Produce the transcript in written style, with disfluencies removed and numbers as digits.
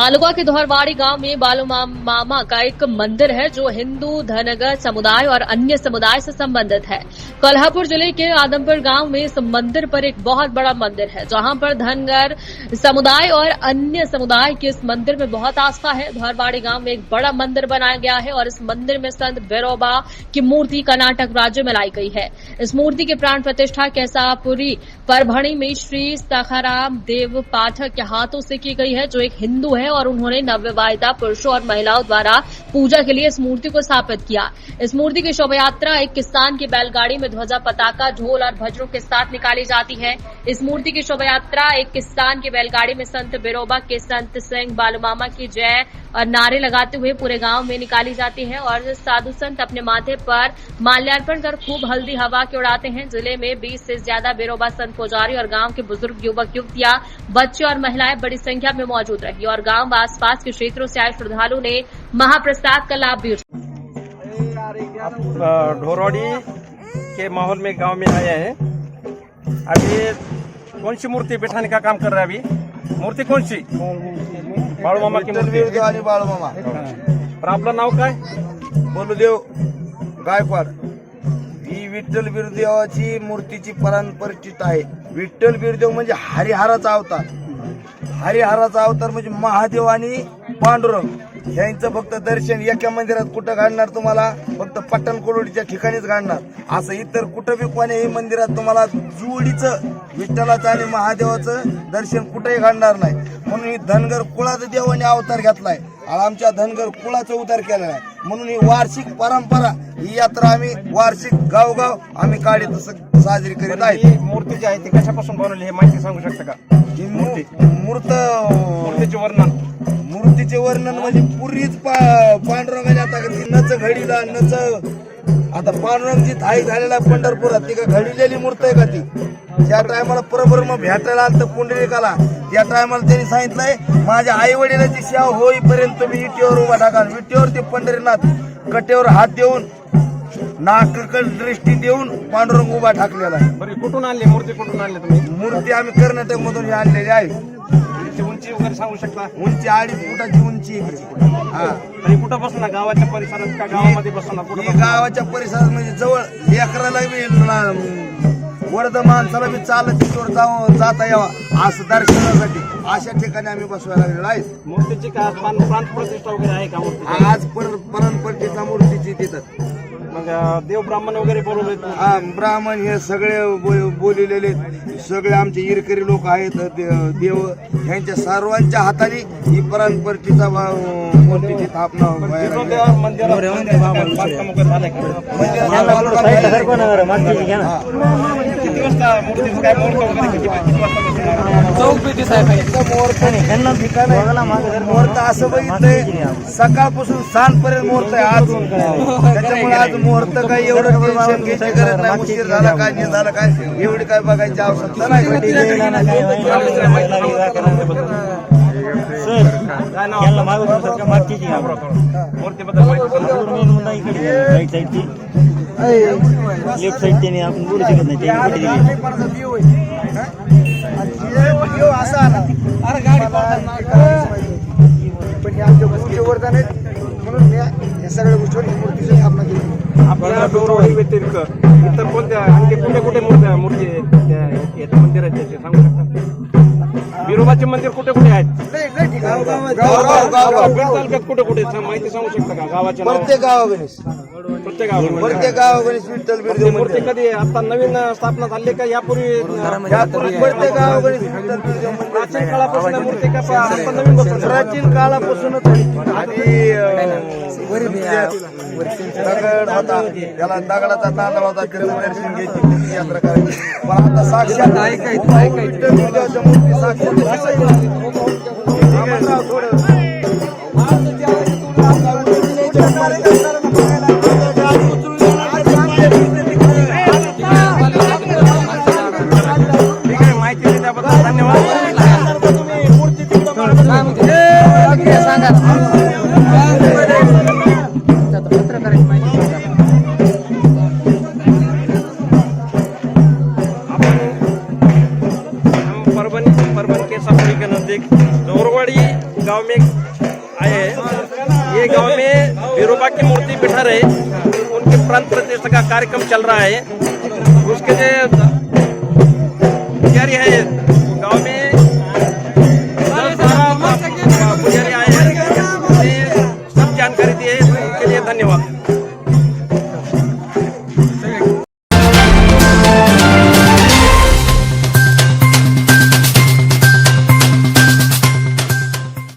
तालुका के धोरवाड़ी गांव में बालू मामा का एक मंदिर है जो हिंदू धनगर समुदाय और अन्य समुदाय से संबंधित है। कोल्हापुर जिले के आदमपुर गांव में इस मंदिर पर एक बहुत बड़ा मंदिर है जहां पर धनगर समुदाय और अन्य समुदाय की इस मंदिर में बहुत आस्था है। धोरवाड़ी गांव में एक बड़ा मंदिर बनाया गया है और इस मंदिर में संत बिरोबा की मूर्ति कर्नाटक राज्य में लाई गई है। इस मूर्ति की प्राण प्रतिष्ठा कैसापुरी परभणी में श्री सखाराम देव पाठक के हाथों से की गई है जो एक हिंदू है और उन्होंने नवविवाहिता पुरुषों और महिलाओं द्वारा पूजा के लिए इस मूर्ति को स्थापित किया। इस मूर्ति की शोभा यात्रा एक किसान की बैलगाड़ी में ध्वजा पताका ढोल और भजनों के साथ निकाली जाती है। इस मूर्ति की शोभा यात्रा एक किसान की बैलगाड़ी में संत बिरोबा के संत सिंह बालूमामा की जय और नारे लगाते हुए पूरे गांव में निकाली जाती है और साधु संत अपने माथे पर माल्यार्पण कर खूब हल्दी हवा के उड़ाते हैं। जिले में 20 से ज्यादा बिरोबा संत पुजारी और गांव के बुजुर्ग युवक युवतियां बच्चे और महिलाएं बड़ी संख्या में मौजूद रही और गांव व आसपास के क्षेत्रों से आए श्रद्धालु ने महाप्रसाद का लाभ भी उठाया। ढोरवाड़ी के माहौल में गांव में आया है। अभी कौन सी मूर्ति बैठाने का काम कर रहा है? अभी मूर्ति कौन सी? बाळू मामा की मूर्ति आणि बाळू मामा। पर आपलं नाव काय? बोलूदेव गायकवाड। ही विठ्ठल बिरुदेवाची मूर्तीची परंपरिष्ठित आहे। विठ्ठल बिरुदेव म्हणजे हरिहराचा अवतार। हरिहराचा अवतार म्हणजे महादेव आणि पांडुरंग यांचं फक्त दर्शन एका मंदिरात कुठं घडणार तुम्हाला? फक्त पट्टणकोडच्या ठिकाणीच घडणार। असं इतर कुठं बी कोण्याही मंदिरात तुम्हाला जोडीचं विठ्ठलाचं आणि महादेवाचं दर्शन कुठेही घडणार नाही। म्हणून ही धनगर कुळाचा देवाने अवतार घेतलाय आणि आमच्या धनगर कुळाचा उद्धार केलेला आहे। म्हणून ही वार्षिक परंपरा ही यात्रा आम्ही वार्षिक गावगाव आम्ही काढत साजरी करीत आहे। मूर्ती जी आहे ती कशापासून बनवली हे माहिती सांगू शकता का? ही मूर्तीचे वर्णन म्हणजे पूर्वीच पांडुरंगाने आता नच घडीला नच आता पांडुरंगची थाई झालेला पंढरपुरात ती का घडीलेली मूर्त आहे का ती? त्या टायमाला परब्रह्म भेटायला आलं पुंडलिकाला त्या टायमाला त्यांनी सांगितलंय माझ्या आई वडिलांची सेवा होईपर्यंत तुम्ही विटेवर उभा टाका। विटेवर ते पंढरीनाथ कटेवर हात देऊन नाकाकडे दृष्टी देऊन पांडुरंग उभा ठाकलेला आहे। बरं, कुठून आणली मूर्ती? कुठून आणली तुम्ही? मूर्ती आम्ही कर्नाटक मधून आणलेली आहे। उंची वगैरे सांगू शकता? उंची 2.5 फुटाची उंची आहे। हा, आणि कुठं बसणार? गावाच्या परिसरात का गावामध्ये बसणार? कुठं? गावाच्या परिसरात म्हणजे जवळ लेकराला बी वर्ध माणसाला बी चालत तिथवर जाता यावा असं दर्शनासाठी अशा ठिकाणी आम्ही बसवायला लागलेलो आहे। मूर्तीची का प्राण प्रतिष्ठा वगैरे आहे का मूर्ती? आज परंपरेचा मूर्तीची तिथं मग देव ब्राह्मण वगैरे बोलवले? ब्राह्मण हे सगळे बोललेले सगळे आमचे इरकरी लोक आहेत। देव यांच्या सर्वांच्या हाताने ही परंपरेचा मूर्तीची स्थापना मुहूर्त असं बघितलंय सकाळपासून सांजपर्यंत मुहूर्त आहे आज। त्याच्यामुळे आज मुहूर्त काही एवढं टेन्शन घ्यायची गरज नाही। उशीर झाला काय नाही झालं काय एवढी काय बघायची आवश्यकता नाही। लेफ्ट साईड त्याने आपण बोलू शकत नाही पण आमच्या गोष्टी वरदान आहेत म्हणून मी या सगळ्या गोष्टीवर मूर्तीची स्थापना केली। आपल्या ढोरवाडी व्यतिरिक्त इतर कोणत्या आणखी कुठे कुठे मूर्ती मंदिर आहेत त्याचे सांगू शकता? बिरोबाचे मंदिर कुठे कुठे आहेत? तालुक्यात कुठे कुठे माहिती सांगू शकता का? गावाच्या प्रत्येक गावागणेश विठ्ठल बिरुदेव मूर्ती कधी आता नवीन स्थापना झाली का यापूर्वी? प्रत्येक गावागणेश प्राचीन काळापासून मूर्ती का आता नवीन बसवली? प्राचीन काळापासूनच आणि दगड होता त्याला दगडाचा तांदळ होता त्याचं दर्शन घ्यायची त्याची यात्रा करायची। पण आता साक्षात विठ्ठल बिरुदेवाच्या मूर्ती साक्षात माहिती दिल्याबद्दल धन्यवाद। परभणी के सापुरी के नजदीक ढोरवाड़ी गांव में गांव में बिरोबा की मूर्ति बिठा रहे, उनके प्राण प्रतिष्ठा का कार्यक्रम चल रहा है। उसके लिए तैयारी है।